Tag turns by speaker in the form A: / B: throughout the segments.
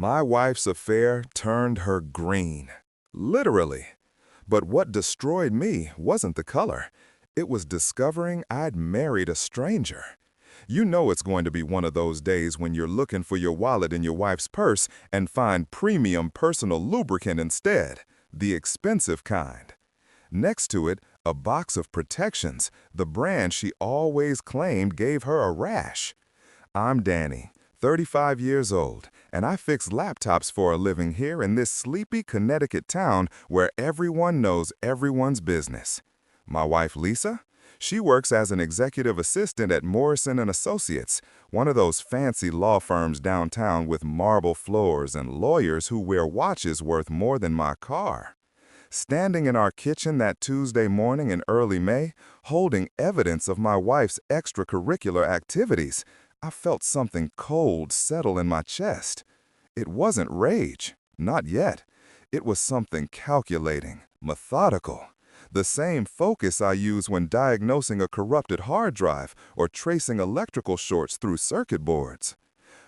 A: My wife's affair turned her green. Literally. But what destroyed me wasn't the color. It was discovering I'd married a stranger. You know it's going to be one of those days when you're looking for your wallet in your wife's purse and find premium personal lubricant instead, the expensive kind. Next to it, a box of protections, the brand she always claimed gave her a rash. I'm Danny, 35 years old, and I fix laptops for a living here in this sleepy Connecticut town where everyone knows everyone's business. My wife, Lisa? She works as an executive assistant at Morrison & Associates, one of those fancy law firms downtown with marble floors and lawyers who wear watches worth more than my car. Standing in our kitchen that Tuesday morning in early May, holding evidence of my wife's extracurricular activities, I felt something cold settle in my chest. It wasn't rage, not yet. It was something calculating, methodical. The same focus I use when diagnosing a corrupted hard drive or tracing electrical shorts through circuit boards.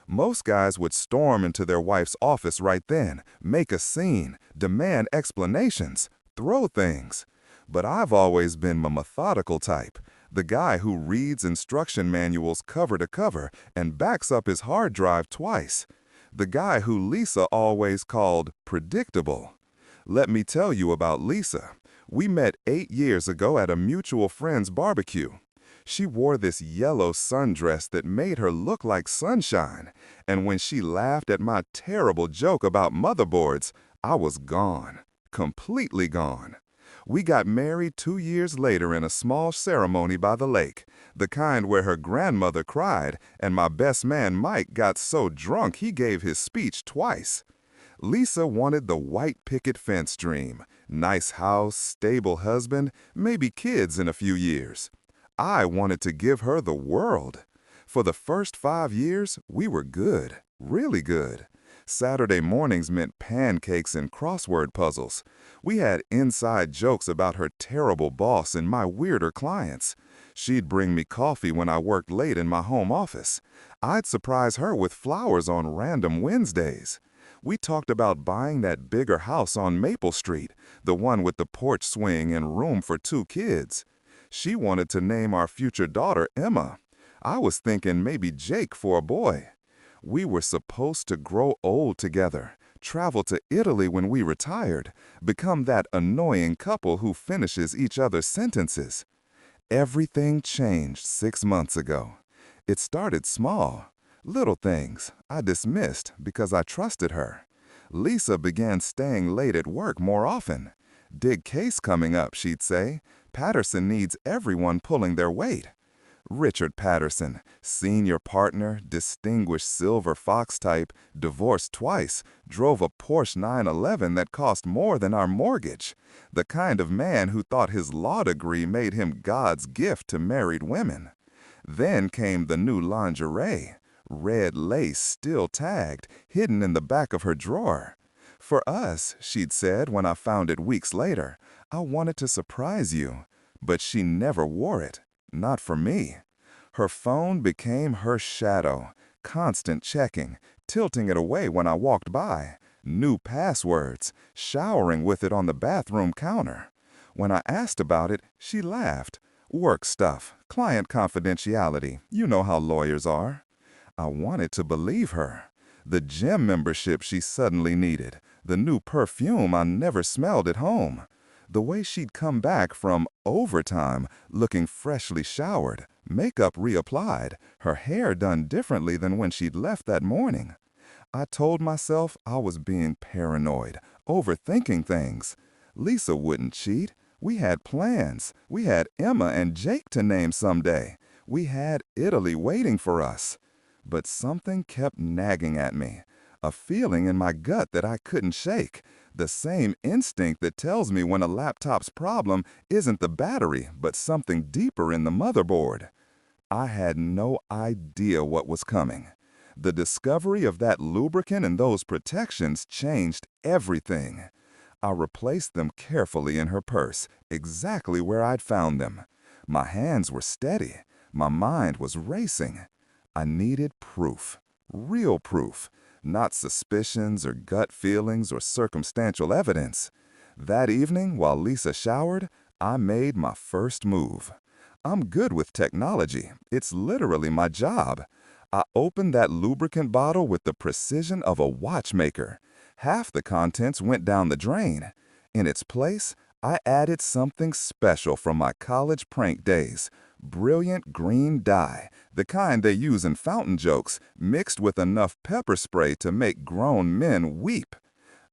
A: Most guys would storm into their wife's office right then, make a scene, demand explanations, throw things. But I've always been the methodical type, the guy who reads instruction manuals cover to cover and backs up his hard drive twice. The guy who Lisa always called predictable. Let me tell you about Lisa. We met 8 years ago at a mutual friend's barbecue. She wore this yellow sundress that made her look like sunshine, and when she laughed at my terrible joke about motherboards, I was gone, completely gone. We got married 2 years later in a small ceremony by the lake, the kind where her grandmother cried and my best man Mike got so drunk he gave his speech twice. Lisa wanted the white picket fence dream, nice house, stable husband, maybe kids in a few years. I wanted to give her the world. For the first 5 years, we were good, really good. Saturday mornings meant pancakes and crossword puzzles. We had inside jokes about her terrible boss and my weirder clients. She'd bring me coffee when I worked late in my home office. I'd surprise her with flowers on random Wednesdays. We talked about buying that bigger house on Maple Street, the one with the porch swing and room for 2 kids. She wanted to name our future daughter Emma. I was thinking maybe Jake for a boy. We were supposed to grow old together, travel to Italy when we retired, become that annoying couple who finishes each other's sentences. Everything changed 6 months ago. It started small. Little things I dismissed because I trusted her. Lisa began staying late at work more often. Big case coming up, she'd say. Patterson needs everyone pulling their weight. Richard Patterson, senior partner, distinguished silver fox type, divorced twice, drove a Porsche 911 that cost more than our mortgage. The kind of man who thought his law degree made him God's gift to married women. Then came the new lingerie, red lace still tagged, hidden in the back of her drawer. For us, she'd said when I found it weeks later, I wanted to surprise you. But she never wore it. Not for me. Her phone became her shadow, constant checking, tilting it away when I walked by, new passwords, showering with it on the bathroom counter. When I asked about it, she laughed. Work stuff, client confidentiality, you know how lawyers are. I wanted to believe her. The gym membership she suddenly needed, the new perfume I never smelled at home. The way she'd come back from overtime, looking freshly showered, makeup reapplied, her hair done differently than when she'd left that morning. I told myself I was being paranoid, overthinking things. Lisa wouldn't cheat. We had plans. We had Emma and Jake to name someday. We had Italy waiting for us. But something kept nagging at me, a feeling in my gut that I couldn't shake. The same instinct that tells me when a laptop's problem isn't the battery, but something deeper in the motherboard. I had no idea what was coming. The discovery of that lubricant and those protections changed everything. I replaced them carefully in her purse, exactly where I'd found them. My hands were steady. My mind was racing. I needed proof, real proof. not suspicions or gut feelings or circumstantial evidence. That evening, while Lisa showered, I made my first move. I'm good with technology. It's literally my job. I opened that lubricant bottle with the precision of a watchmaker. Half the contents went down the drain. In its place, I added something special from my college prank days. Brilliant green dye, the kind they use in fountain jokes, mixed with enough pepper spray to make grown men weep.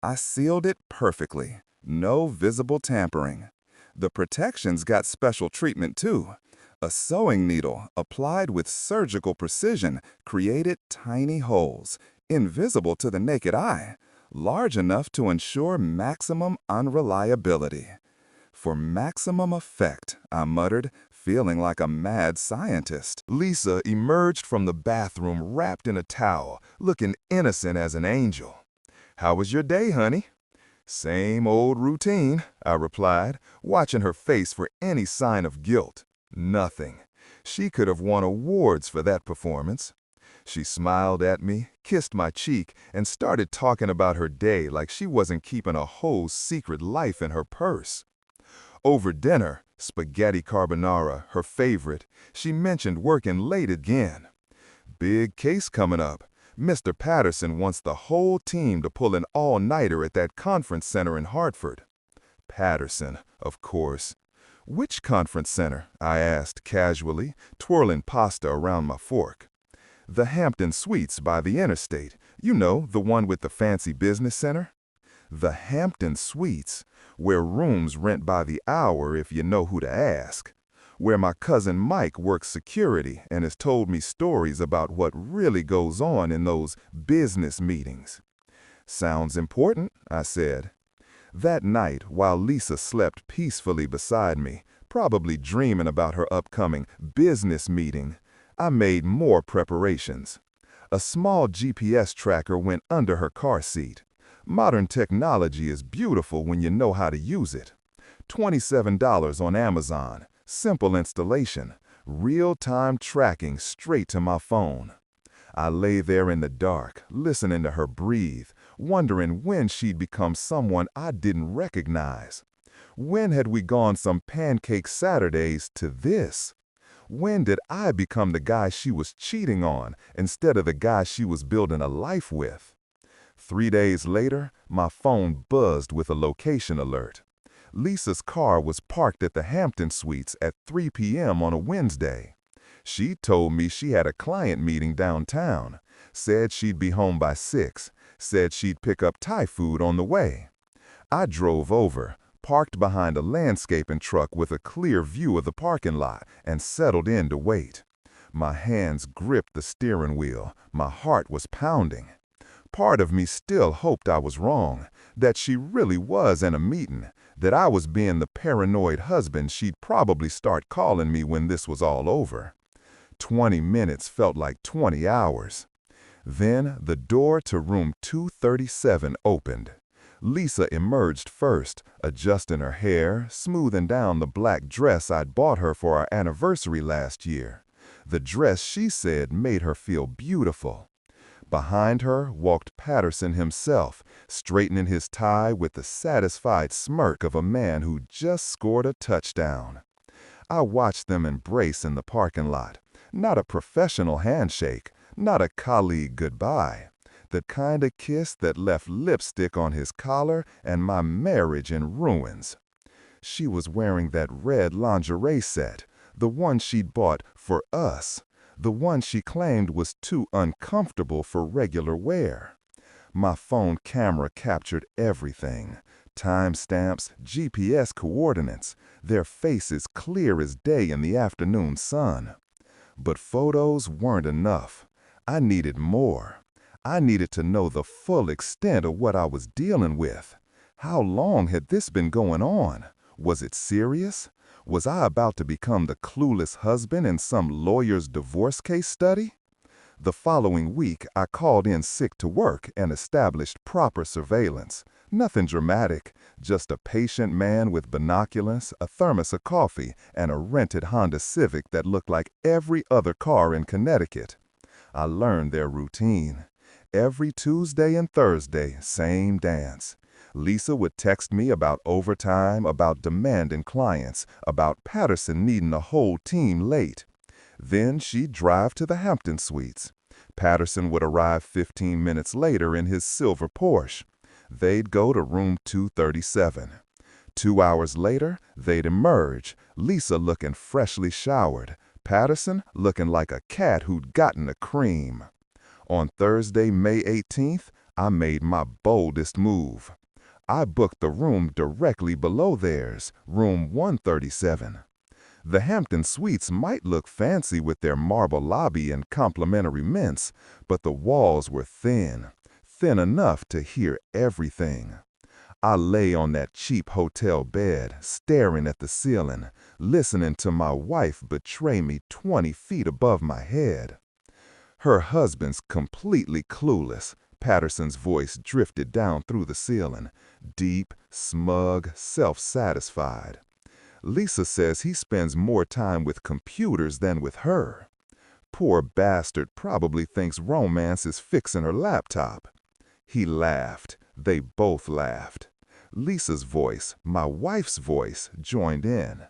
A: I sealed it perfectly. No visible tampering. The protections got special treatment too. A sewing needle, applied with surgical precision, created tiny holes, invisible to the naked eye, large enough to ensure maximum unreliability. For maximum effect, I muttered, feeling like a mad scientist. Lisa emerged from the bathroom wrapped in a towel, looking innocent as an angel. "How was your day, honey?" "Same old routine," I replied, watching her face for any sign of guilt. Nothing. She could have won awards for that performance. She smiled at me, kissed my cheek, and started talking about her day like she wasn't keeping a whole secret life in her purse. Over dinner, spaghetti carbonara, her favorite, she mentioned working late again. "Big case coming up. Mr. Patterson wants the whole team to pull an all-nighter at that conference center in Hartford." Patterson, of course. "Which conference center?" I asked casually, twirling pasta around my fork. "The Hampton Suites by the interstate. You know, the one with the fancy business center." The Hampton Suites, where rooms rent by the hour if you know who to ask. Where my cousin Mike works security and has told me stories about what really goes on in those business meetings. "Sounds important," I said. That night, while Lisa slept peacefully beside me, probably dreaming about her upcoming business meeting, I made more preparations. A small GPS tracker went under her car seat. Modern technology is beautiful when you know how to use it. $27 on Amazon, simple installation, real-time tracking straight to my phone. I lay there in the dark, listening to her breathe, wondering when she'd become someone I didn't recognize. When had we gone from pancake Saturdays to this? When did I become the guy she was cheating on instead of the guy she was building a life with? 3 days later, my phone buzzed with a location alert. Lisa's car was parked at the Hampton Suites at 3 p.m. on a Wednesday. She told me she had a client meeting downtown, said she'd be home by 6, said she'd pick up Thai food on the way. I drove over, parked behind a landscaping truck with a clear view of the parking lot, and settled in to wait. My hands gripped the steering wheel. My heart was pounding. Part of me still hoped I was wrong, that she really was in a meeting, that I was being the paranoid husband she'd probably start calling me when this was all over. 20 minutes felt like 20 hours. Then the door to room 237 opened. Lisa emerged first, adjusting her hair, smoothing down the black dress I'd bought her for our anniversary last year. The dress, she said, made her feel beautiful. Behind her walked Patterson himself, straightening his tie with the satisfied smirk of a man who just scored a touchdown. I watched them embrace in the parking lot. Not a professional handshake, not a colleague goodbye. The kind of kiss that left lipstick on his collar and my marriage in ruins. She was wearing that red lingerie set, the one she'd bought for us, the one she claimed was too uncomfortable for regular wear. My phone camera captured everything. Timestamps, GPS coordinates, their faces clear as day in the afternoon sun. But photos weren't enough. I needed more. I needed to know the full extent of what I was dealing with. How long had this been going on? Was it serious? Was I about to become the clueless husband in some lawyer's divorce case study? The following week, I called in sick to work and established proper surveillance. Nothing dramatic, just a patient man with binoculars, a thermos of coffee, and a rented Honda Civic that looked like every other car in Connecticut. I learned their routine. every Tuesday and Thursday, same dance. Lisa would text me about overtime, about demanding clients, about Patterson needing a whole team late. Then she'd drive to the Hampton Suites. Patterson would arrive 15 minutes later in his silver Porsche. They'd go to room 237. 2 hours later, they'd emerge, Lisa looking freshly showered, Patterson looking like a cat who'd gotten a cream. On Thursday, May 18th, I made my boldest move. I booked the room directly below theirs, room 137. The Hampton Suites might look fancy with their marble lobby and complimentary mints, but the walls were thin, thin enough to hear everything. I lay on that cheap hotel bed, staring at the ceiling, listening to my wife betray me 20 feet above my head. Her husband's completely clueless. Patterson's voice drifted down through the ceiling, deep, smug, self-satisfied. Lisa says he spends more time with computers than with her. Poor bastard probably thinks romance is fixing her laptop. He laughed. They both laughed. Lisa's voice, my wife's voice, joined in.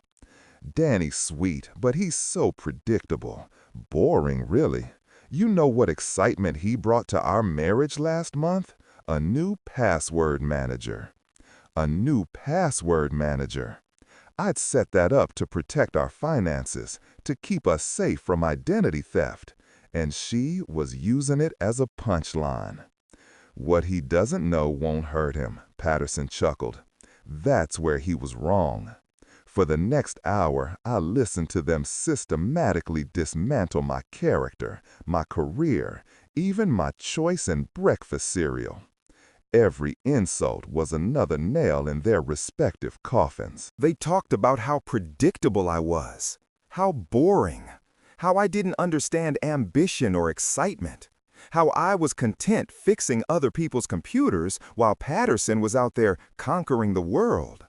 A: Danny's sweet, but he's so predictable. Boring, really. You know what excitement he brought to our marriage last month? A new password manager. A new password manager. I'd set that up to protect our finances, to keep us safe from identity theft, and she was using it as a punchline. What he doesn't know won't hurt him, Patterson chuckled. That's where he was wrong. For the next hour, I listened to them systematically dismantle my character, my career, even my choice in breakfast cereal. Every insult was another nail in their respective coffins. They talked about how predictable I was, how boring, how I didn't understand ambition or excitement, how I was content fixing other people's computers while Patterson was out there conquering the world.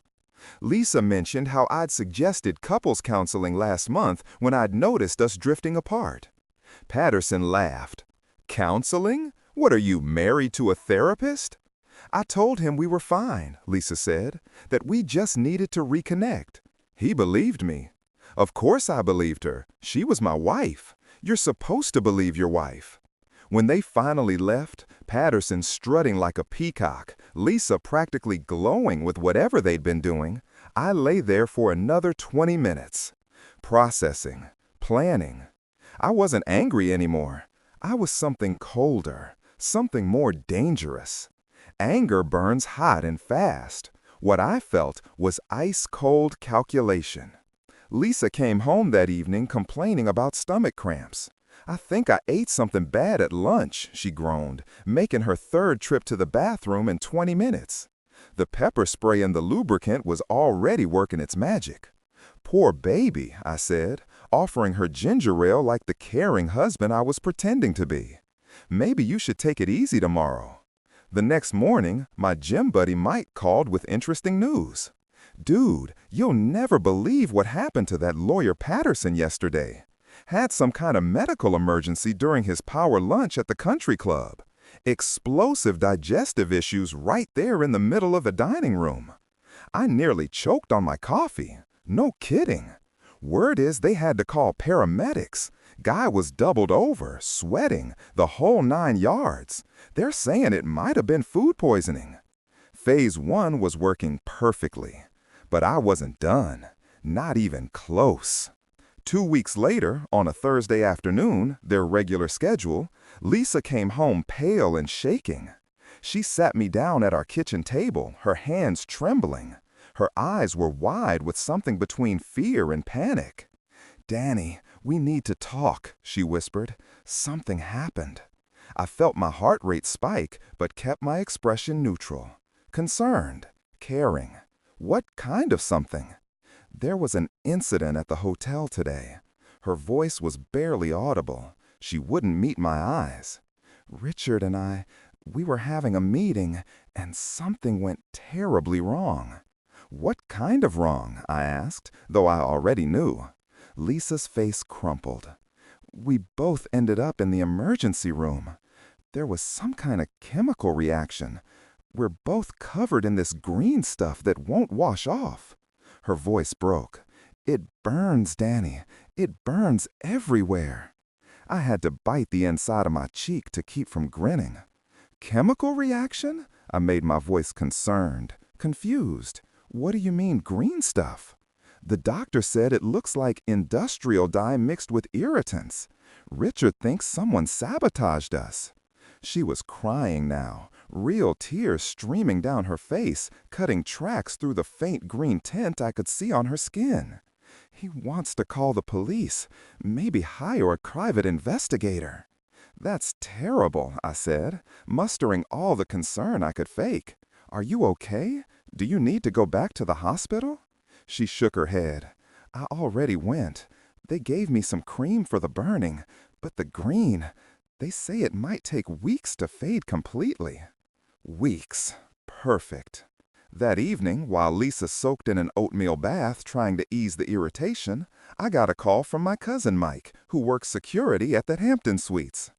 A: Lisa mentioned how I'd suggested couples counseling last month when I'd noticed us drifting apart. Patterson laughed. Counseling? What are you, married to a therapist? I told him we were fine, Lisa said, that we just needed to reconnect. He believed me. Of course I believed her. She was my wife. You're supposed to believe your wife. When they finally left, Patterson strutting like a peacock, Lisa practically glowing with whatever they'd been doing, I lay there for another 20 minutes. Processing, planning. I wasn't angry anymore. I was something colder, something more dangerous. Anger burns hot and fast. What I felt was ice-cold calculation. Lisa came home that evening complaining about stomach cramps. I think I ate something bad at lunch, she groaned, making her third trip to the bathroom in 20 minutes. The pepper spray and the lubricant was already working its magic. Poor baby, I said, offering her ginger ale like the caring husband I was pretending to be. Maybe you should take it easy tomorrow. The next morning, my gym buddy Mike called with interesting news. Dude, you'll never believe what happened to that lawyer Patterson yesterday. Had some kind of medical emergency during his power lunch at the country club. Explosive digestive issues right there in the middle of the dining room. I nearly choked on my coffee. No kidding. Word is they had to call paramedics. Guy was doubled over, sweating, the whole 9 yards. They're saying it might have been food poisoning. Phase 1 was working perfectly. But I wasn't done. Not even close. 2 weeks later, on a Thursday afternoon, their regular schedule, Lisa came home pale and shaking. She sat me down at our kitchen table, her hands trembling. Her eyes were wide with something between fear and panic. "Danny, we need to talk," she whispered. "Something happened." I felt my heart rate spike, but kept my expression neutral. Concerned, caring. What kind of something? There was an incident at the hotel today. Her voice was barely audible. She wouldn't meet my eyes. Richard and we were having a meeting, and something went terribly wrong. What kind of wrong? I asked, though I already knew. Lisa's face crumpled. We both ended up in the emergency room. There was some kind of chemical reaction. We're both covered in this green stuff that won't wash off. Her voice broke. It burns, Danny. It burns everywhere. I had to bite the inside of my cheek to keep from grinning. Chemical reaction? I made my voice concerned, confused. What do you mean green stuff? The doctor said it looks like industrial dye mixed with irritants. Richard thinks someone sabotaged us. She was crying now, real tears streaming down her face, cutting tracks through the faint green tint I could see on her skin. He wants to call the police, maybe hire a private investigator. That's terrible, I said, mustering all the concern I could fake. Are you okay? Do you need to go back to the hospital? She shook her head. I already went. They gave me some cream for the burning, but the green, they say it might take weeks to fade completely. Weeks. Perfect. That evening, while Lisa soaked in an oatmeal bath trying to ease the irritation, I got a call from my cousin Mike, who works security at the Hampton Suites.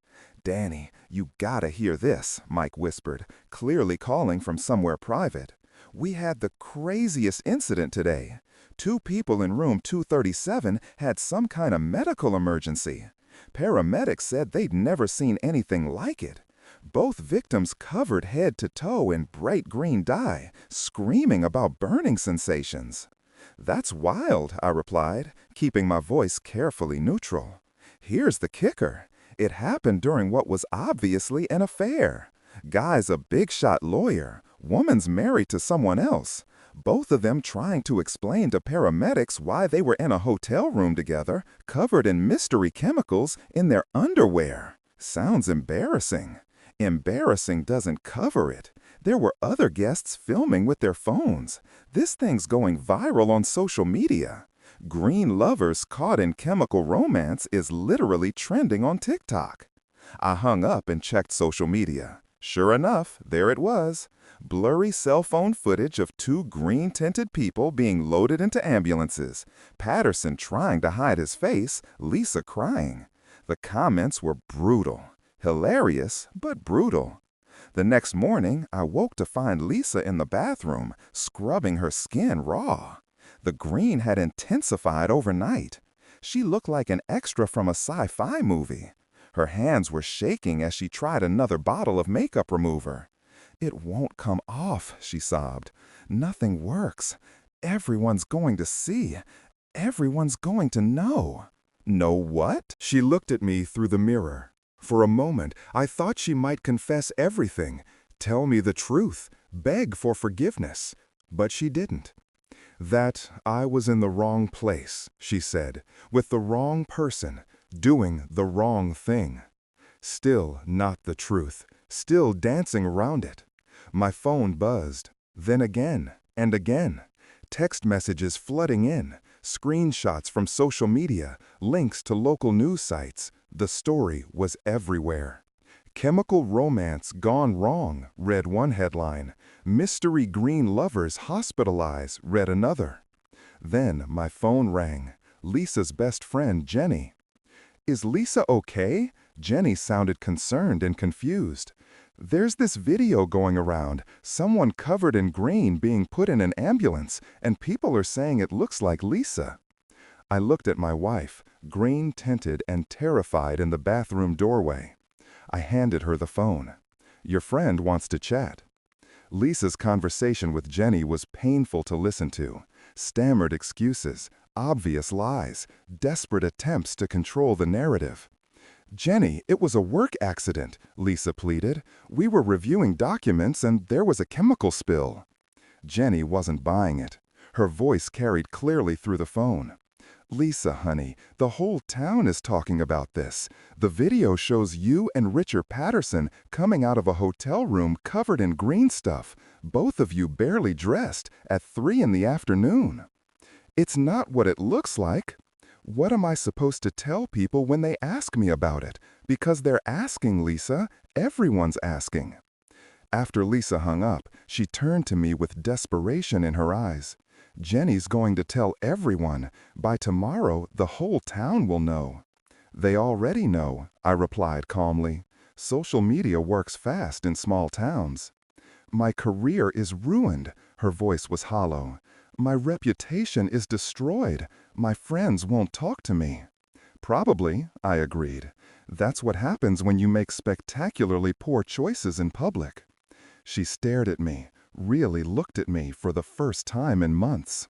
A: Danny, you gotta hear this, Mike whispered, clearly calling from somewhere private. We had the craziest incident today. 2 people in room 237 had some kind of medical emergency. Paramedics said they'd never seen anything like it. Both victims covered head to toe in bright green dye, screaming about burning sensations. That's wild, I replied, keeping my voice carefully neutral. Here's the kicker. It happened during what was obviously an affair. Guy's a big-shot lawyer, woman's married to someone else. Both of them trying to explain to paramedics why they were in a hotel room together, covered in mystery chemicals in their underwear. Sounds embarrassing. Embarrassing doesn't cover it. There were other guests filming with their phones. This thing's going viral on social media. Green lovers caught in chemical romance is literally trending on TikTok. I hung up and checked social media. Sure enough, there it was. Blurry cell phone footage of 2 green-tinted people being loaded into ambulances. Patterson trying to hide his face, Lisa crying. The comments were brutal. Hilarious, but brutal. The next morning, I woke to find Lisa in the bathroom, scrubbing her skin raw. The green had intensified overnight. She looked like an extra from a sci-fi movie. Her hands were shaking as she tried another bottle of makeup remover. It won't come off, she sobbed. Nothing works. Everyone's going to see. Everyone's going to know. Know what? She looked at me through the mirror. For a moment, I thought she might confess everything, tell me the truth, beg for forgiveness. But she didn't. That I was in the wrong place, she said, with the wrong person, doing the wrong thing. Still not the truth, still dancing around it. My phone buzzed, then again and again. Text messages flooding in, screenshots from social media, links to local news sites. The story was everywhere. Chemical romance gone wrong, read one headline. Mystery green lovers hospitalized, read another. Then my phone rang. Lisa's best friend, Jenny. Is Lisa okay? Jenny sounded concerned and confused. There's this video going around, someone covered in green being put in an ambulance, and people are saying it looks like Lisa. I looked at my wife, green-tinted and terrified in the bathroom doorway. I handed her the phone. Your friend wants to chat. Lisa's conversation with Jenny was painful to listen to. Stammered excuses, obvious lies, desperate attempts to control the narrative. Jenny, it was a work accident, Lisa pleaded. We were reviewing documents and there was a chemical spill. Jenny wasn't buying it. Her voice carried clearly through the phone. Lisa, honey, the whole town is talking about this. The video shows you and Richard Patterson coming out of a hotel room covered in green stuff, both of you barely dressed, at 3 in the afternoon. It's not what it looks like. What am I supposed to tell people when they ask me about it? Because they're asking, Lisa. Everyone's asking. After Lisa hung up, she turned to me with desperation in her eyes. Jenny's going to tell everyone. By tomorrow, the whole town will know. They already know, I replied calmly. Social media works fast in small towns. My career is ruined, her voice was hollow. My reputation is destroyed. My friends won't talk to me. Probably, I agreed. That's what happens when you make spectacularly poor choices in public. She stared at me, really looked at me for the first time in months.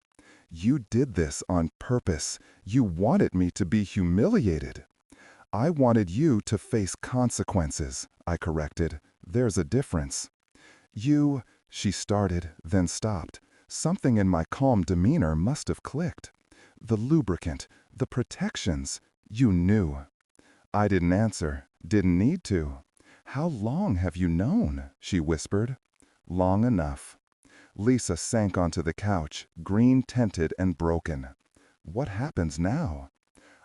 A: You did this on purpose. You wanted me to be humiliated. I wanted you to face consequences, I corrected. There's a difference. She started, then stopped. Something in my calm demeanor must have clicked. The lubricant, the protections, you knew. I didn't answer, didn't need to. How long have you known? She whispered. Long enough. Lisa sank onto the couch, green-tinted and broken. What happens now?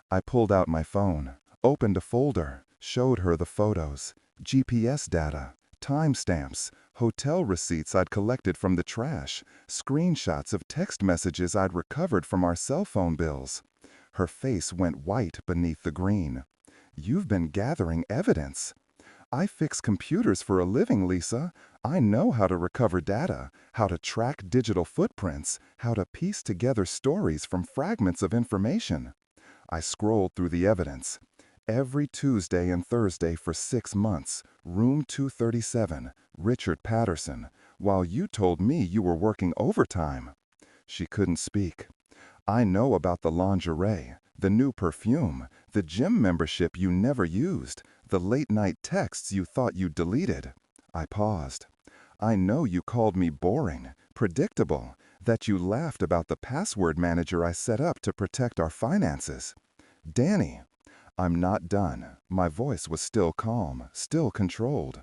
A: I pulled out my phone, opened a folder, showed her the photos, GPS data, timestamps, hotel receipts I'd collected from the trash, screenshots of text messages I'd recovered from our cell phone bills. Her face went white beneath the green. You've been gathering evidence. I fix computers for a living, Lisa. I know how to recover data, how to track digital footprints, how to piece together stories from fragments of information. I scrolled through the evidence. Every Tuesday and Thursday for 6 months, room 237, Richard Patterson, while you told me you were working overtime. She couldn't speak. I know about the lingerie, the new perfume, the gym membership you never used, the late-night texts you thought you deleted. I paused. I know you called me boring, predictable, that you laughed about the password manager I set up to protect our finances. Danny, I'm not done. My voice was still calm, still controlled.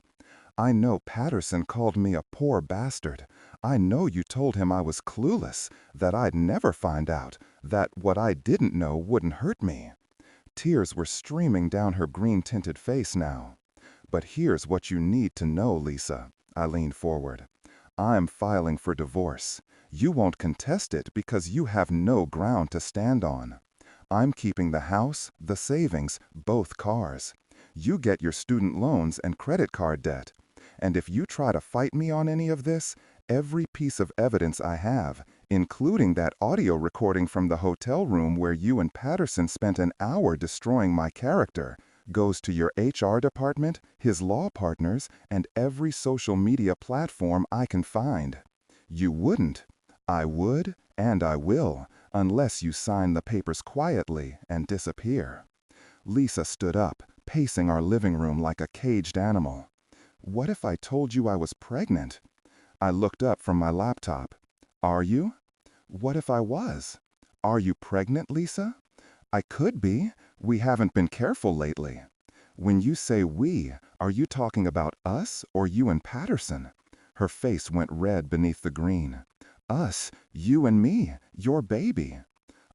A: I know Patterson called me a poor bastard. I know you told him I was clueless, that I'd never find out, that what I didn't know wouldn't hurt me. Tears were streaming down her green-tinted face now. But here's what you need to know, Lisa. I leaned forward. I'm filing for divorce. You won't contest it because you have no ground to stand on. I'm keeping the house, the savings, both cars. You get your student loans and credit card debt. And if you try to fight me on any of this, every piece of evidence I have, including that audio recording from the hotel room where you and Patterson spent an hour destroying my character, goes to your HR department, his law partners, and every social media platform I can find. You wouldn't. I would, and I will, unless you sign the papers quietly and disappear. Lisa stood up, pacing our living room like a caged animal. What if I told you I was pregnant? I looked up from my laptop. Are you? What if I was? Are you pregnant, Lisa? I could be. We haven't been careful lately. When you say we, are you talking about us or you and Patterson? Her face went red beneath the green. Us, you and me, your baby.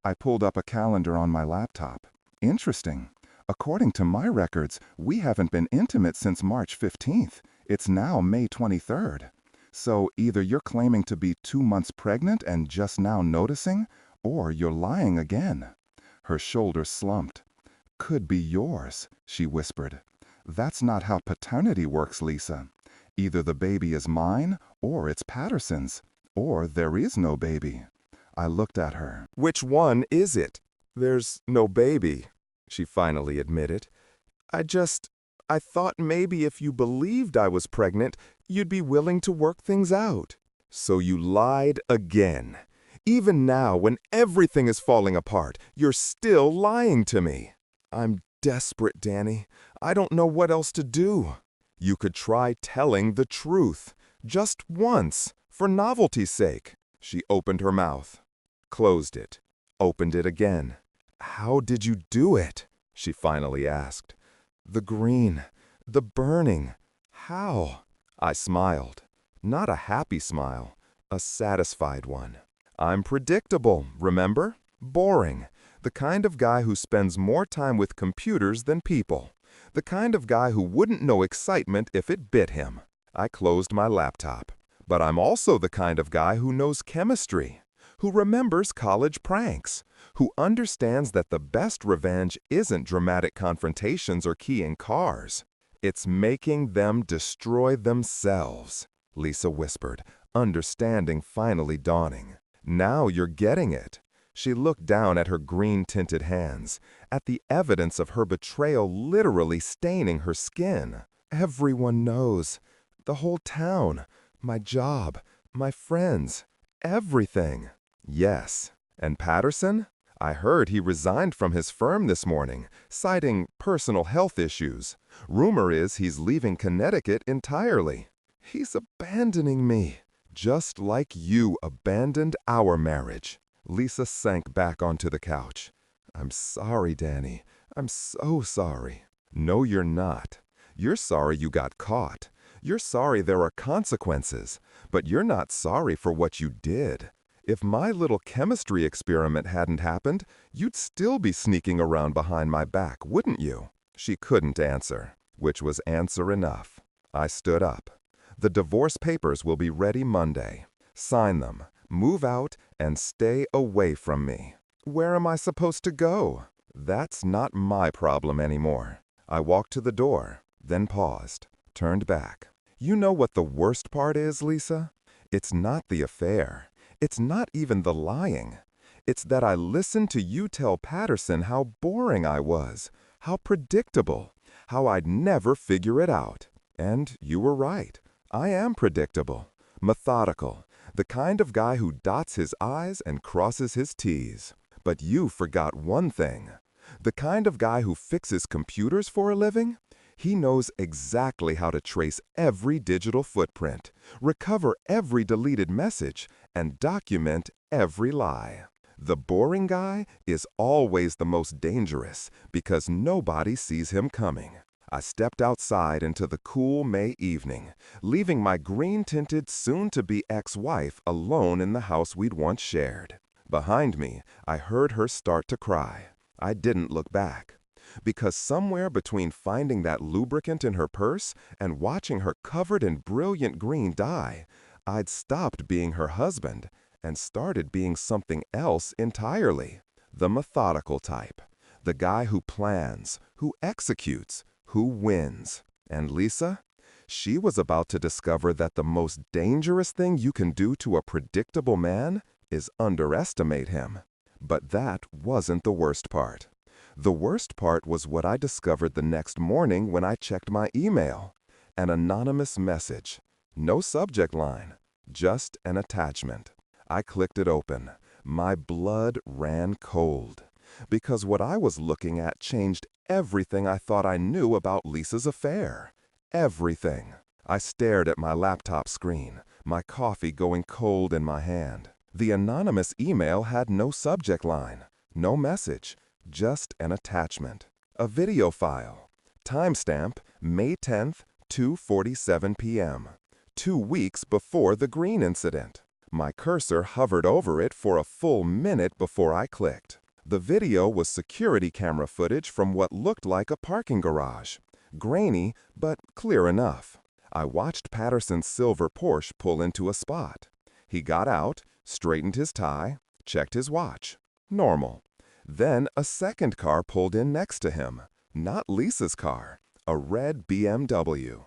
A: I pulled up a calendar on my laptop. Interesting. According to my records, we haven't been intimate since March 15th. It's now May 23rd. So either you're claiming to be 2 months pregnant and just now noticing, or you're lying again. Her shoulders slumped. Could be yours, she whispered. That's not how paternity works, Lisa. Either the baby is mine, or it's Patterson's, or there is no baby. I looked at her. Which one is it? There's no baby, she finally admitted. I thought maybe if you believed I was pregnant, you'd be willing to work things out. So you lied again. Even now, when everything is falling apart, you're still lying to me. I'm desperate, Danny. I don't know what else to do. You could try telling the truth. Just once, for novelty's sake. She opened her mouth, closed it, opened it again. How did you do it? She finally asked. The green, the burning. How? I smiled. Not a happy smile, a satisfied one. I'm predictable, remember? Boring. The kind of guy who spends more time with computers than people. The kind of guy who wouldn't know excitement if it bit him. I closed my laptop. But I'm also the kind of guy who knows chemistry, who remembers college pranks, who understands that the best revenge isn't dramatic confrontations or keying cars. It's making them destroy themselves, Lisa whispered, understanding finally dawning. Now you're getting it. She looked down at her green-tinted hands, at the evidence of her betrayal literally staining her skin. Everyone knows. The whole town. My job. My friends. Everything. Yes. And Patterson? I heard he resigned from his firm this morning, citing personal health issues. Rumor is he's leaving Connecticut entirely. He's abandoning me, just like you abandoned our marriage. Lisa sank back onto the couch. I'm sorry, Danny. I'm so sorry. No, you're not. You're sorry you got caught. You're sorry there are consequences, but you're not sorry for what you did. If my little chemistry experiment hadn't happened, you'd still be sneaking around behind my back, wouldn't you? She couldn't answer, which was answer enough. I stood up. The divorce papers will be ready Monday. Sign them, move out, and stay away from me. Where am I supposed to go? That's not my problem anymore. I walked to the door, then paused, turned back. You know what the worst part is, Lisa? It's not the affair. It's not even the lying. It's that I listened to you tell Patterson how boring I was, how predictable, how I'd never figure it out. And you were right. I am predictable, methodical, the kind of guy who dots his I's and crosses his T's. But you forgot one thing. The kind of guy who fixes computers for a living? He knows exactly how to trace every digital footprint, recover every deleted message, and document every lie. The boring guy is always the most dangerous because nobody sees him coming. I stepped outside into the cool May evening, leaving my green-tinted soon-to-be ex-wife alone in the house we'd once shared. Behind me, I heard her start to cry. I didn't look back. Because somewhere between finding that lubricant in her purse and watching her covered in brilliant green dye, I'd stopped being her husband and started being something else entirely. The methodical type. The guy who plans, who executes, who wins. And Lisa? She was about to discover that the most dangerous thing you can do to a predictable man is underestimate him. But that wasn't the worst part. The worst part was what I discovered the next morning when I checked my email. An anonymous message. No subject line, just an attachment. I clicked it open. My blood ran cold. Because what I was looking at changed everything I thought I knew about Lisa's affair. Everything. I stared at my laptop screen, my coffee going cold in my hand. The anonymous email had no subject line, no message. Just an attachment. A video file. Timestamp, May 10th, 2:47 p.m. 2 weeks before the green incident. My cursor hovered over it for a full minute before I clicked. The video was security camera footage from what looked like a parking garage. Grainy, but clear enough. I watched Patterson's silver Porsche pull into a spot. He got out, straightened his tie, checked his watch. Normal. Then a second car pulled in next to him. Not Lisa's car, a red BMW.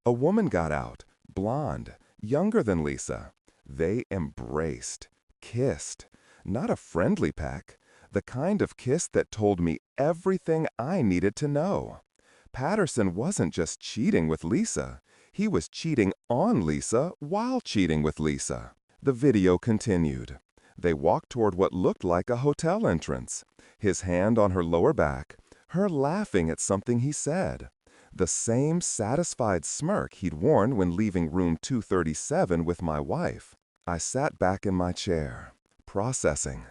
A: A woman got out, blonde, younger than Lisa. They embraced, kissed. Not a friendly peck, the kind of kiss that told me everything I needed to know. Patterson wasn't just cheating with Lisa. He was cheating on Lisa while cheating with Lisa. The video continued. They walked toward what looked like a hotel entrance, his hand on her lower back, her laughing at something he said. The same satisfied smirk he'd worn when leaving room 237 with my wife. I sat back in my chair, processing.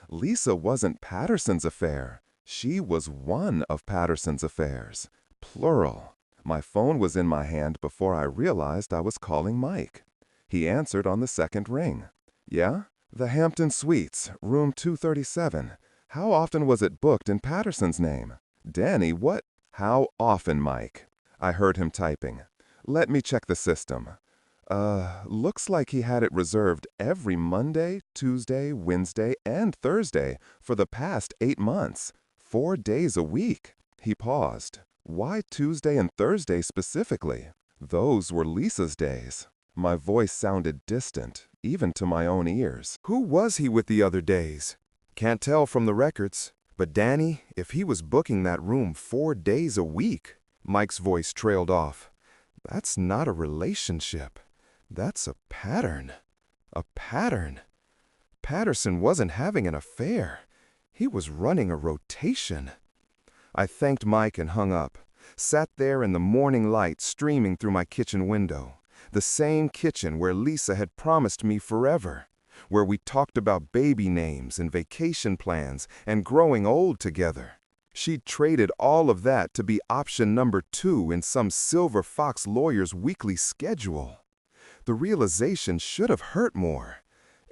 A: Lisa wasn't Patterson's affair. She was one of Patterson's affairs. Plural. My phone was in my hand before I realized I was calling Mike. He answered on the second ring. Yeah? The Hampton Suites, room 237. How often was it booked in Patterson's name? Danny, what? How often, Mike? I heard him typing. Let me check the system. Looks like he had it reserved every Monday, Tuesday, Wednesday, and Thursday for the past 8 months. 4 days a week. He paused. Why Tuesday and Thursday specifically? Those were Lisa's days. My voice sounded distant, even to my own ears. Who was he with the other days? Can't tell from the records. But Danny, if he was booking that room 4 days a week, Mike's voice trailed off. That's not a relationship. That's a pattern. A pattern. Patterson wasn't having an affair. He was running a rotation. I thanked Mike and hung up. Sat there in the morning light streaming through my kitchen window. The same kitchen where Lisa had promised me forever. Where we talked about baby names and vacation plans and growing old together. She'd traded all of that to be option number 2 in some Silver Fox lawyer's weekly schedule. The realization should have hurt more.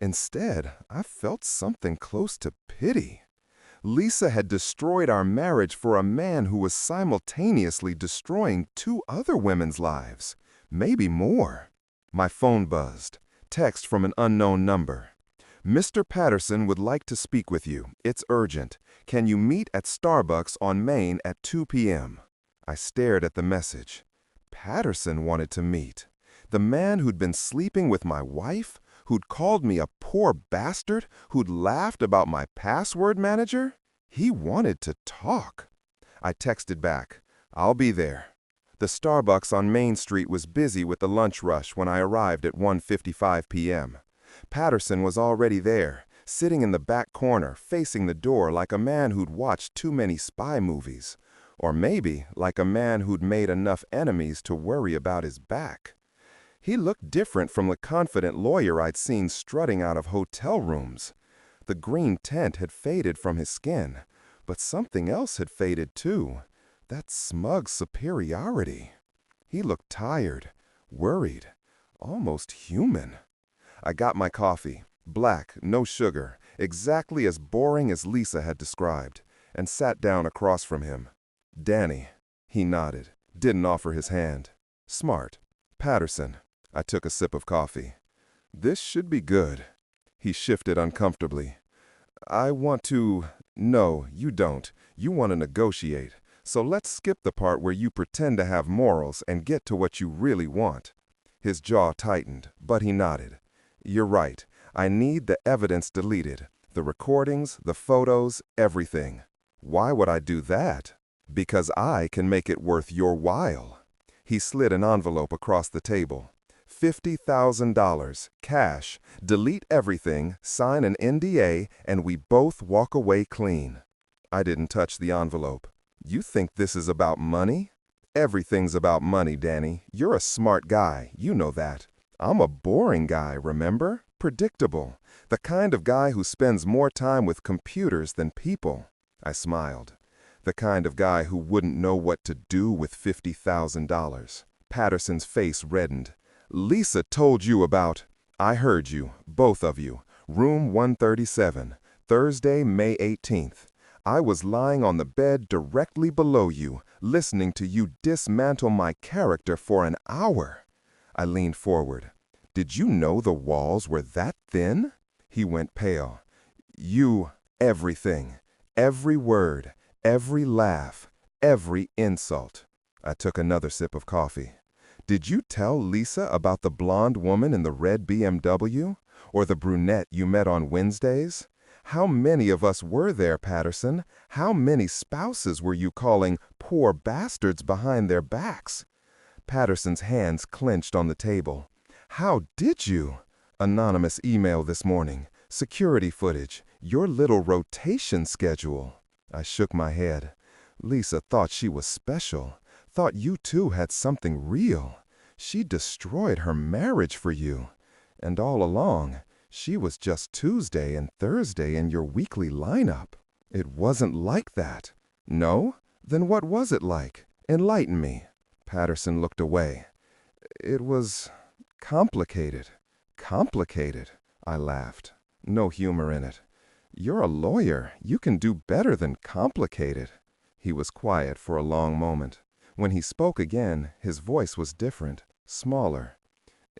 A: Instead, I felt something close to pity. Lisa had destroyed our marriage for a man who was simultaneously destroying 2 other women's lives, maybe more. My phone buzzed. Text from an unknown number. Mr. Patterson would like to speak with you. It's urgent. Can you meet at Starbucks on Main at 2 p.m.? I stared at the message. Patterson wanted to meet. The man who'd been sleeping with my wife? Who'd called me a poor bastard? Who'd laughed about my password manager? He wanted to talk. I texted back, I'll be there. The Starbucks on Main Street was busy with the lunch rush when I arrived at 1:55 p.m. Patterson was already there, sitting in the back corner, facing the door like a man who'd watched too many spy movies. Or maybe like a man who'd made enough enemies to worry about his back. He looked different from the confident lawyer I'd seen strutting out of hotel rooms. The green tint had faded from his skin, but something else had faded too. That smug superiority. He looked tired, worried, almost human. I got my coffee, black, no sugar, exactly as boring as Lisa had described, and sat down across from him. Danny. He nodded, didn't offer his hand. Smart. Patterson. I took a sip of coffee. This should be good. He shifted uncomfortably. I want to... No, you don't. You want to negotiate. So let's skip the part where you pretend to have morals and get to what you really want. His jaw tightened, but he nodded. You're right. I need the evidence deleted. The recordings, the photos, everything. Why would I do that? Because I can make it worth your while. He slid an envelope across the table. $50,000, cash, delete everything, sign an NDA, and we both walk away clean. I didn't touch the envelope. You think this is about money? Everything's about money, Danny. You're a smart guy, you know that. I'm a boring guy, remember? Predictable. The kind of guy who spends more time with computers than people. I smiled. The kind of guy who wouldn't know what to do with $50,000. Patterson's face reddened. Lisa told you about... I heard you, both of you. Room 137, Thursday, May 18th. I was lying on the bed directly below you, listening to you dismantle my character for an hour. I leaned forward. Did you know the walls were that thin? He went pale. You, everything. Every word, every laugh, every insult. I took another sip of coffee. Did you tell Lisa about the blonde woman in the red BMW? Or the brunette you met on Wednesdays? How many of us were there, Patterson? How many spouses were you calling poor bastards behind their backs? Patterson's hands clenched on the table. How did you? Anonymous email this morning. Security footage. Your little rotation schedule. I shook my head. Lisa thought she was special. Thought you two had something real. She destroyed her marriage for you. And all along, she was just Tuesday and Thursday in your weekly lineup. It wasn't like that. No? Then what was it like? Enlighten me. Patterson looked away. It was complicated. Complicated? I laughed. No humor in it. You're a lawyer. You can do better than complicated. He was quiet for a long moment. When he spoke again, his voice was different, smaller.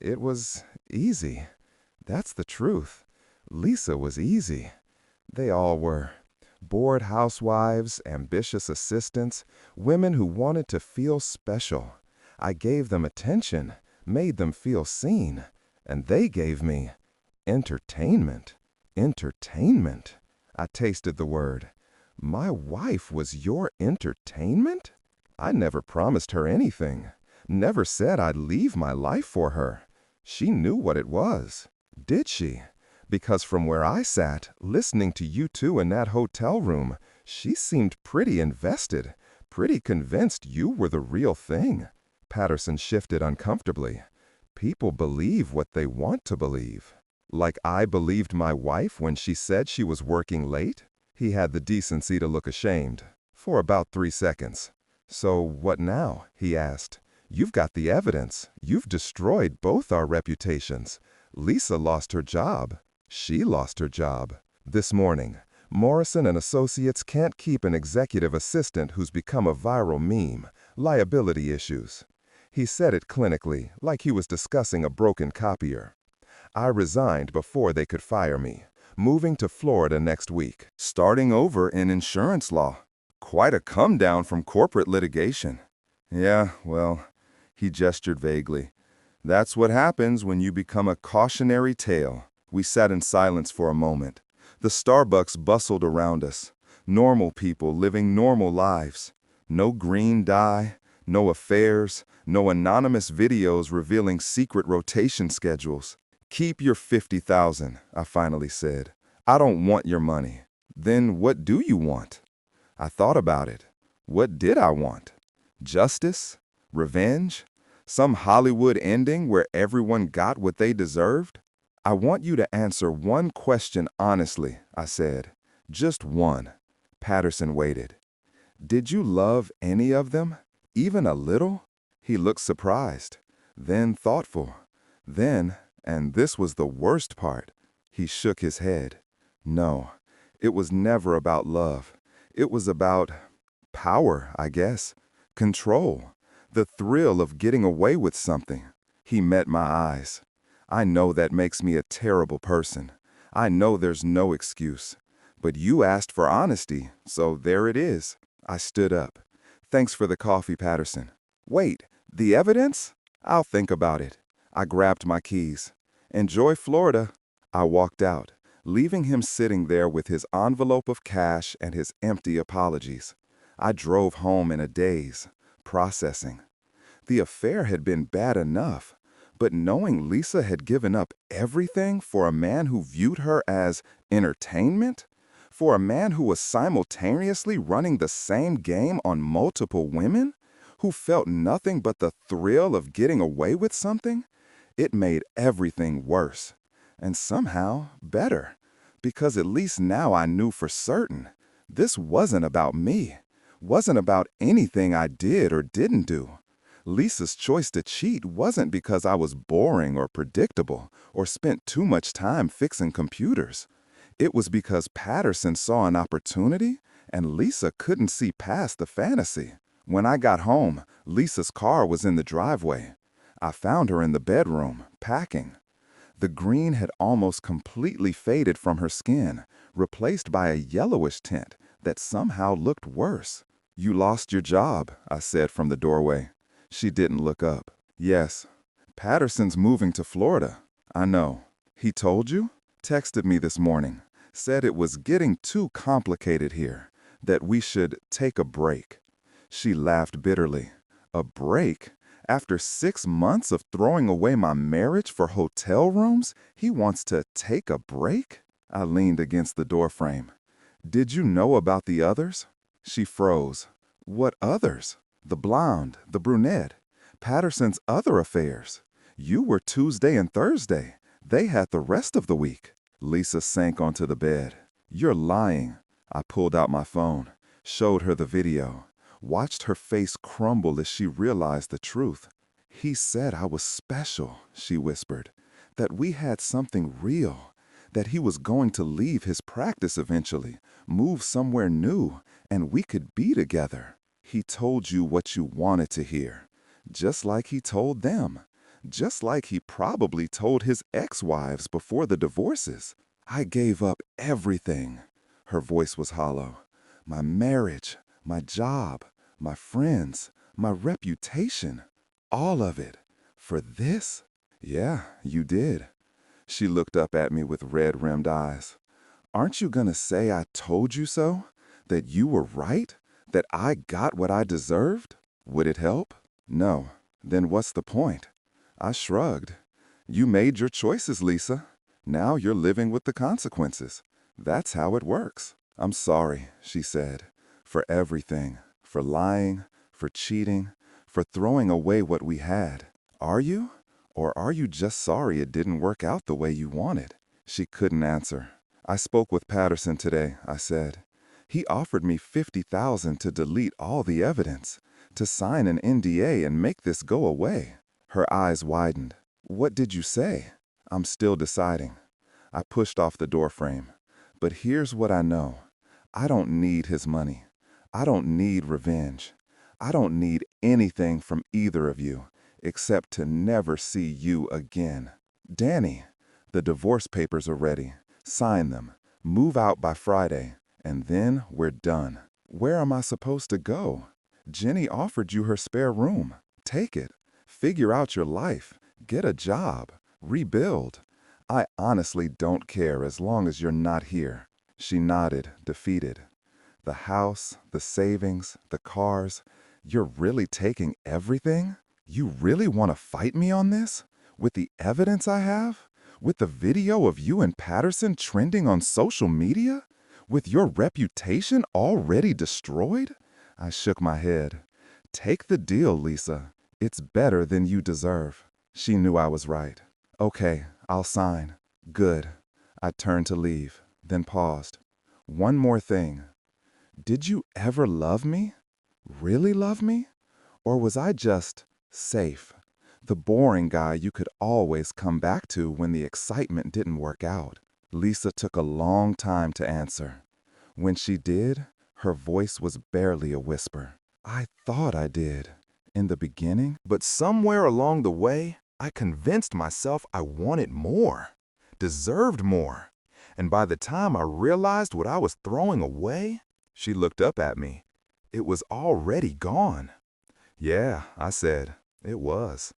A: It was easy. That's the truth. Lisa was easy. They all were. Bored housewives, ambitious assistants, women who wanted to feel special. I gave them attention, made them feel seen, and they gave me entertainment. Entertainment. I tasted the word. My wife was your entertainment? I never promised her anything. Never said I'd leave my life for her. She knew what it was. Did she? Because from where I sat, listening to you two in that hotel room, she seemed pretty invested, pretty convinced you were the real thing. Patterson shifted uncomfortably. People believe what they want to believe. Like I believed my wife when she said she was working late? He had the decency to look ashamed. For about 3 seconds. So what now? He asked. You've got the evidence. You've destroyed both our reputations. Lisa lost her job. She lost her job. This morning, Morrison and Associates can't keep an executive assistant who's become a viral meme. Liability issues. He said it clinically, like he was discussing a broken copier. I resigned before they could fire me, moving to Florida next week, starting over in insurance law. Quite a come down from corporate litigation. Yeah, well, he gestured vaguely. That's what happens when you become a cautionary tale. We sat in silence for a moment. The Starbucks bustled around us. Normal people living normal lives. No green dye, no affairs, no anonymous videos revealing secret rotation schedules. Keep your $50,000, I finally said. I don't want your money. Then what do you want? I thought about it. What did I want? Justice? Revenge? Some Hollywood ending where everyone got what they deserved? I want you to answer one question honestly, I said. Just one. Patterson waited. Did you love any of them? Even a little? He looked surprised, then thoughtful. Then, and this was the worst part, he shook his head. No, it was never about love. It was about power, I guess. Control. The thrill of getting away with something. He met my eyes. I know that makes me a terrible person. I know there's no excuse. But you asked for honesty, so there it is. I stood up. Thanks for the coffee, Patterson. Wait, the evidence? I'll think about it. I grabbed my keys. Enjoy Florida. I walked out, leaving him sitting there with his envelope of cash and his empty apologies. I drove home in a daze, processing. The affair had been bad enough, but knowing Lisa had given up everything for a man who viewed her as entertainment, for a man who was simultaneously running the same game on multiple women, who felt nothing but the thrill of getting away with something, it made everything worse. And somehow better, because at least now I knew for certain this wasn't about me, wasn't about anything I did or didn't do. Lisa's choice to cheat wasn't because I was boring or predictable or spent too much time fixing computers. It was because Patterson saw an opportunity and Lisa couldn't see past the fantasy. When I got home, Lisa's car was in the driveway. I found her in the bedroom, packing. The green had almost completely faded from her skin, replaced by a yellowish tint that somehow looked worse. You lost your job, I said from the doorway. She didn't look up. Yes. Patterson's moving to Florida. I know. He told you? Texted me this morning. Said it was getting too complicated here, that we should take a break. She laughed bitterly. A break? After 6 months of throwing away my marriage for hotel rooms, he wants to take a break? I leaned against the doorframe. Did you know about the others? She froze. What others? The blonde, the brunette, Patterson's other affairs. You were Tuesday and Thursday. They had the rest of the week. Lisa sank onto the bed. You're lying. I pulled out my phone, showed her the video, watched her face crumble as she realized the truth. He said I was special, she whispered, that we had something real, that he was going to leave his practice eventually, move somewhere new, and we could be together. He told you what you wanted to hear, just like he told them, just like he probably told his ex-wives before the divorces. I gave up everything. Her voice was hollow. My marriage, my job, my friends, my reputation, all of it. For this? Yeah, you did. She looked up at me with red-rimmed eyes. Aren't you gonna say I told you so? That you were right? That I got what I deserved? Would it help? No. Then what's the point? I shrugged. You made your choices, Lisa. Now you're living with the consequences. That's how it works. I'm sorry, she said, for everything, for lying, for cheating, for throwing away what we had. Are you? Or are you just sorry it didn't work out the way you wanted? She couldn't answer. I spoke with Patterson today, I said. He offered me $50,000 to delete all the evidence, to sign an NDA and make this go away. Her eyes widened. What did you say? I'm still deciding. I pushed off the doorframe. But here's what I know. I don't need his money. I don't need revenge. I don't need anything from either of you, except to never see you again. Danny, the divorce papers are ready. Sign them. Move out by Friday. And then we're done. Where am I supposed to go? Jenny offered you her spare room. Take it. Figure out your life. Get a job. Rebuild. I honestly don't care as long as you're not here. She nodded, defeated. The house, the savings, the cars. You're really taking everything? You really want to fight me on this? With the evidence I have? With the video of you and Patterson trending on social media? With your reputation already destroyed? I shook my head. Take the deal, Lisa. It's better than you deserve. She knew I was right. Okay, I'll sign. Good. I turned to leave, then paused. One more thing. Did you ever love me? Really love me? Or was I just safe? The boring guy you could always come back to when the excitement didn't work out. Lisa took a long time to answer. When she did, her voice was barely a whisper. I thought I did, in the beginning, but somewhere along the way, I convinced myself I wanted more, deserved more. And by the time I realized what I was throwing away, she looked up at me. It was already gone. Yeah, I said, it was.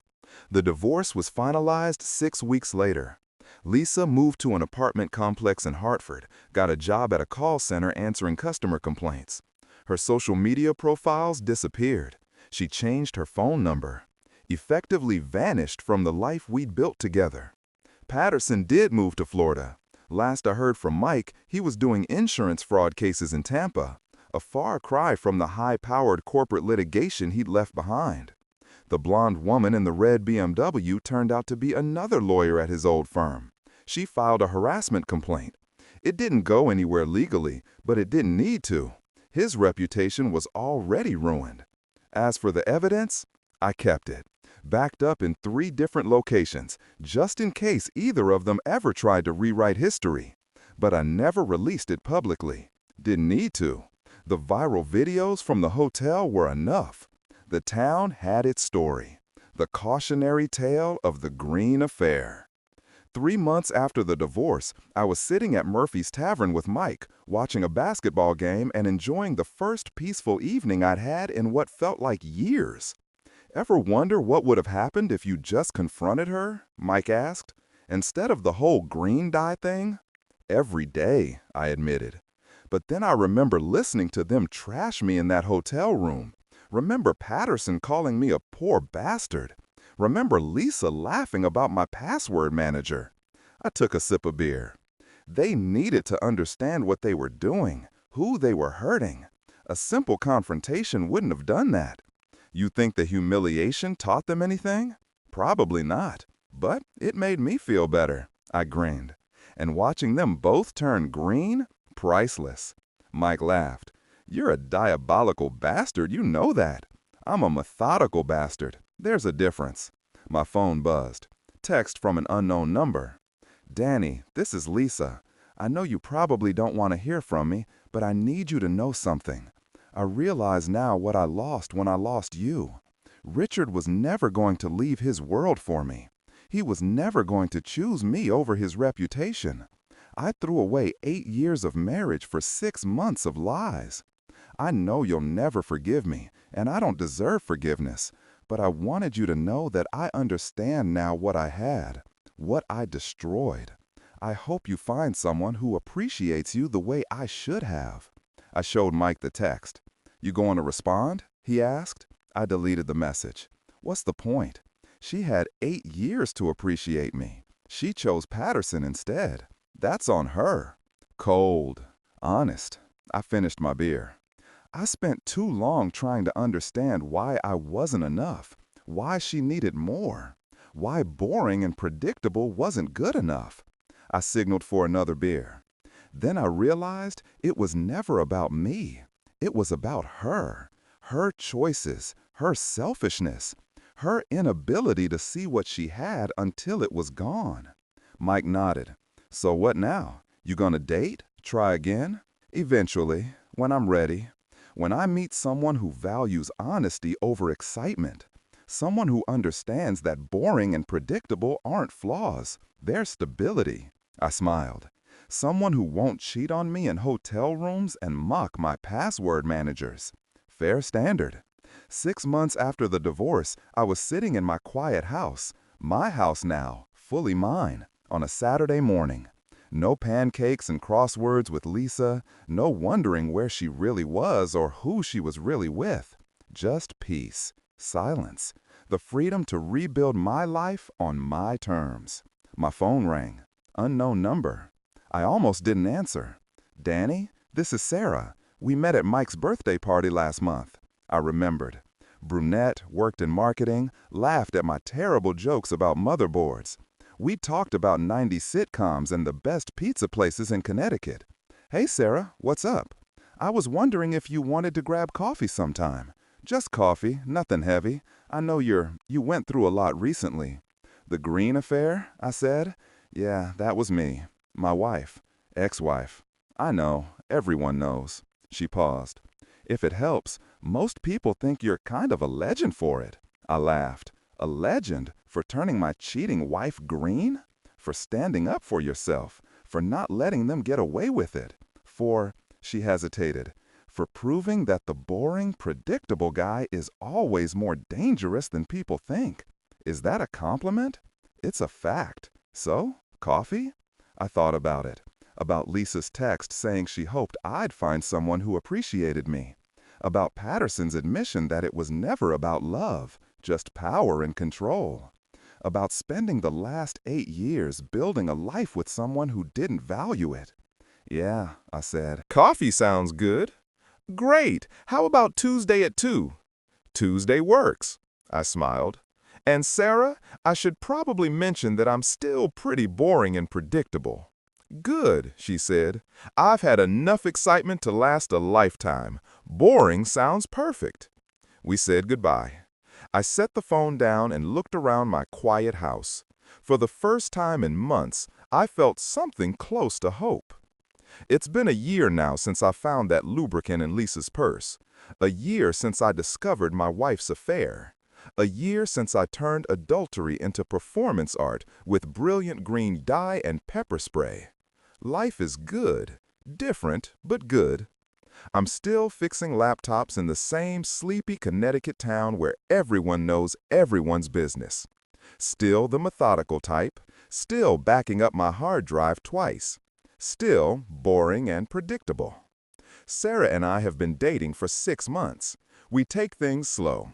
A: The divorce was finalized 6 weeks later. Lisa moved to an apartment complex in Hartford, got a job at a call center answering customer complaints. Her social media profiles disappeared. She changed her phone number, effectively vanished from the life we'd built together. Patterson did move to Florida. Last I heard from Mike, he was doing insurance fraud cases in Tampa, a far cry from the high-powered corporate litigation he'd left behind. The blonde woman in the red BMW turned out to be another lawyer at his old firm. She filed a harassment complaint. It didn't go anywhere legally, but it didn't need to. His reputation was already ruined. As for the evidence, I kept it, backed up in 3 different locations, just in case either of them ever tried to rewrite history. But I never released it publicly. Didn't need to. The viral videos from the hotel were enough. The town had its story, the cautionary tale of the Green Affair. 3 months after the divorce, I was sitting at Murphy's Tavern with Mike, watching a basketball game and enjoying the first peaceful evening I'd had in what felt like years. Ever wonder what would have happened if you just confronted her? Mike asked. Instead of the whole green dye thing? Every day, I admitted. But then I remember listening to them trash me in that hotel room. Remember Patterson calling me a poor bastard. Remember Lisa laughing about my password manager. I took a sip of beer. They needed to understand what they were doing, who they were hurting. A simple confrontation wouldn't have done that. You think the humiliation taught them anything? Probably not. But it made me feel better. I grinned. And watching them both turn green? Priceless. Mike laughed. You're a diabolical bastard, you know that. I'm a methodical bastard. There's a difference. My phone buzzed. Text from an unknown number. Danny, this is Lisa. I know you probably don't want to hear from me, but I need you to know something. I realize now what I lost when I lost you. Richard was never going to leave his world for me. He was never going to choose me over his reputation. I threw away 8 years of marriage for 6 months of lies. I know you'll never forgive me, and I don't deserve forgiveness, but I wanted you to know that I understand now what I had, what I destroyed. I hope you find someone who appreciates you the way I should have." I showed Mike the text. "You going to respond?" he asked. I deleted the message. What's the point? She had 8 years to appreciate me. She chose Patterson instead. That's on her. Cold. Honest. I finished my beer. I spent too long trying to understand why I wasn't enough, why she needed more, why boring and predictable wasn't good enough. I signaled for another beer. Then I realized it was never about me. It was about her choices, her selfishness, her inability to see what she had until it was gone. Mike nodded. "So what now? You gonna date? Try again?" "Eventually, when I'm ready. When I meet someone who values honesty over excitement. Someone who understands that boring and predictable aren't flaws, they're stability." I smiled. "Someone who won't cheat on me in hotel rooms and mock my password managers." Fair standard. 6 months after the divorce, I was sitting in my quiet house, my house now, fully mine, on a Saturday morning. No pancakes and crosswords with Lisa, no wondering where she really was or who she was really with. Just peace, silence, the freedom to rebuild my life on my terms. My phone rang. Unknown number. I almost didn't answer. "Danny, this is Sarah. We met at Mike's birthday party last month." I remembered. Brunette, worked in marketing, laughed at my terrible jokes about motherboards. We talked about 90s sitcoms and the best pizza places in Connecticut. "Hey Sarah, what's up? I was wondering if you wanted to grab coffee sometime. Just coffee, nothing heavy. I know you went through a lot recently." "The Green affair?" I said. "Yeah, that was me. My wife. Ex-wife. I know, everyone knows." She paused. "If it helps, most people think you're kind of a legend for it." I laughed. "A legend? For turning my cheating wife green? For standing up for yourself? For not letting them get away with it? For," she hesitated, "for proving that the boring, predictable guy is always more dangerous than people think. Is that a compliment?" "It's a fact. So, coffee?" I thought about it. About Lisa's text saying she hoped I'd find someone who appreciated me. About Patterson's admission that it was never about love, just power and control. About spending the last 8 years building a life with someone who didn't value it. "Yeah," I said. "Coffee sounds good." "Great. How about Tuesday at 2? "Tuesday works." I smiled. "And Sarah, I should probably mention that I'm still pretty boring and predictable." "Good," she said. "I've had enough excitement to last a lifetime. Boring sounds perfect." We said goodbye. I set the phone down and looked around my quiet house. For the first time in months, I felt something close to hope. It's been a year now since I found that lubricant in Lisa's purse. A year since I discovered my wife's affair. A year since I turned adultery into performance art with brilliant green dye and pepper spray. Life is good. Different, but good. I'm still fixing laptops in the same sleepy Connecticut town where everyone knows everyone's business. Still the methodical type. Still backing up my hard drive twice. Still boring and predictable. Sarah and I have been dating for 6 months. We take things slow.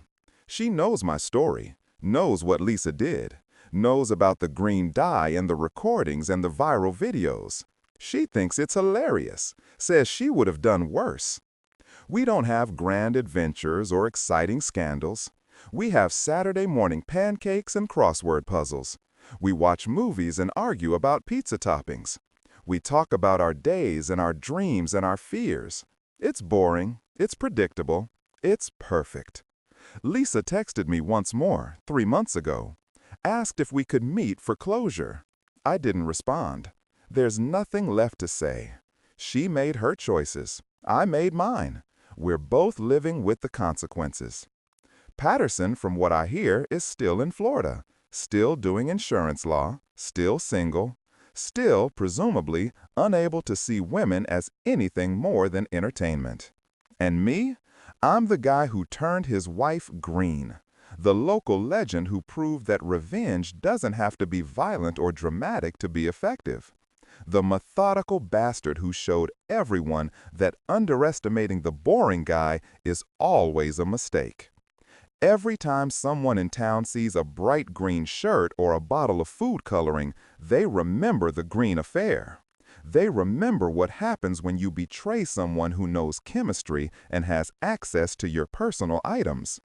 A: She knows my story, knows what Lisa did, knows about the green dye and the recordings and the viral videos. She thinks it's hilarious, says she would have done worse. We don't have grand adventures or exciting scandals. We have Saturday morning pancakes and crossword puzzles. We watch movies and argue about pizza toppings. We talk about our days and our dreams and our fears. It's boring. It's predictable. It's perfect. Lisa texted me once more, 3 months ago. Asked if we could meet for closure. I didn't respond. There's nothing left to say. She made her choices. I made mine. We're both living with the consequences. Patterson, from what I hear, is still in Florida, still doing insurance law, still single, still, presumably, unable to see women as anything more than entertainment. And me? I'm the guy who turned his wife green, the local legend who proved that revenge doesn't have to be violent or dramatic to be effective. The methodical bastard who showed everyone that underestimating the boring guy is always a mistake. Every time someone in town sees a bright green shirt or a bottle of food coloring, they remember the green affair. They remember what happens when you betray someone who knows chemistry and has access to your personal items.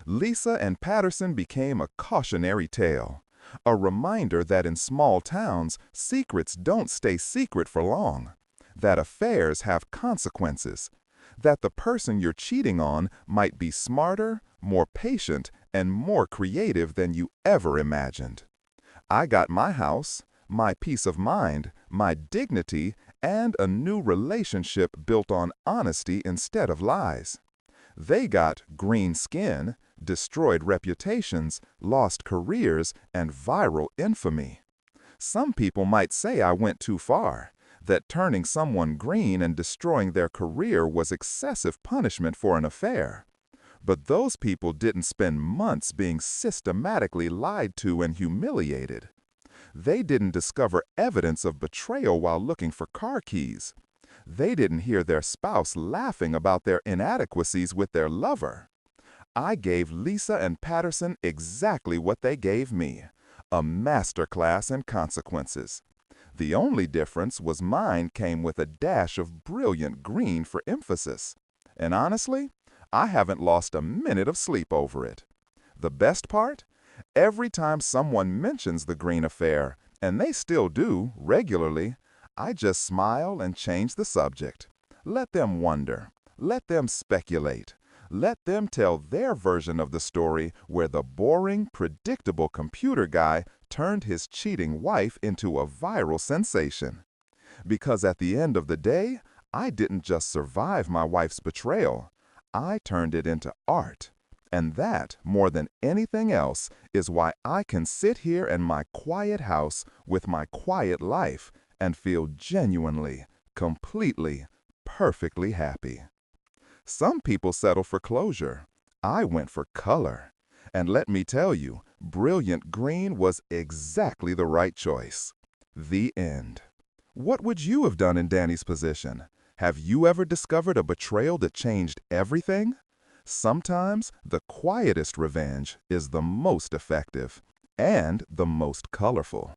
A: Lisa and Patterson became a cautionary tale, a reminder that in small towns, secrets don't stay secret for long, that affairs have consequences, that the person you're cheating on might be smarter, more patient, and more creative than you ever imagined. I got my house, my peace of mind, my dignity, and a new relationship built on honesty instead of lies. They got green skin, destroyed reputations, lost careers, and viral infamy. Some people might say I went too far, that turning someone green and destroying their career was excessive punishment for an affair. But those people didn't spend months being systematically lied to and humiliated. They didn't discover evidence of betrayal while looking for car keys. They didn't hear their spouse laughing about their inadequacies with their lover. I gave Lisa and Patterson exactly what they gave me, a masterclass in consequences. The only difference was mine came with a dash of brilliant green for emphasis. And honestly, I haven't lost a minute of sleep over it. The best part? Every time someone mentions the green affair, and they still do regularly, I just smile and change the subject. Let them wonder. Let them speculate. Let them tell their version of the story where the boring, predictable computer guy turned his cheating wife into a viral sensation. Because at the end of the day, I didn't just survive my wife's betrayal. I turned it into art. And that, more than anything else, is why I can sit here in my quiet house with my quiet life and feel genuinely, completely, perfectly happy. Some people settle for closure. I went for color. And let me tell you, brilliant green was exactly the right choice. The end. What would you have done in Danny's position? Have you ever discovered a betrayal that changed everything? Sometimes the quietest revenge is the most effective and the most colorful.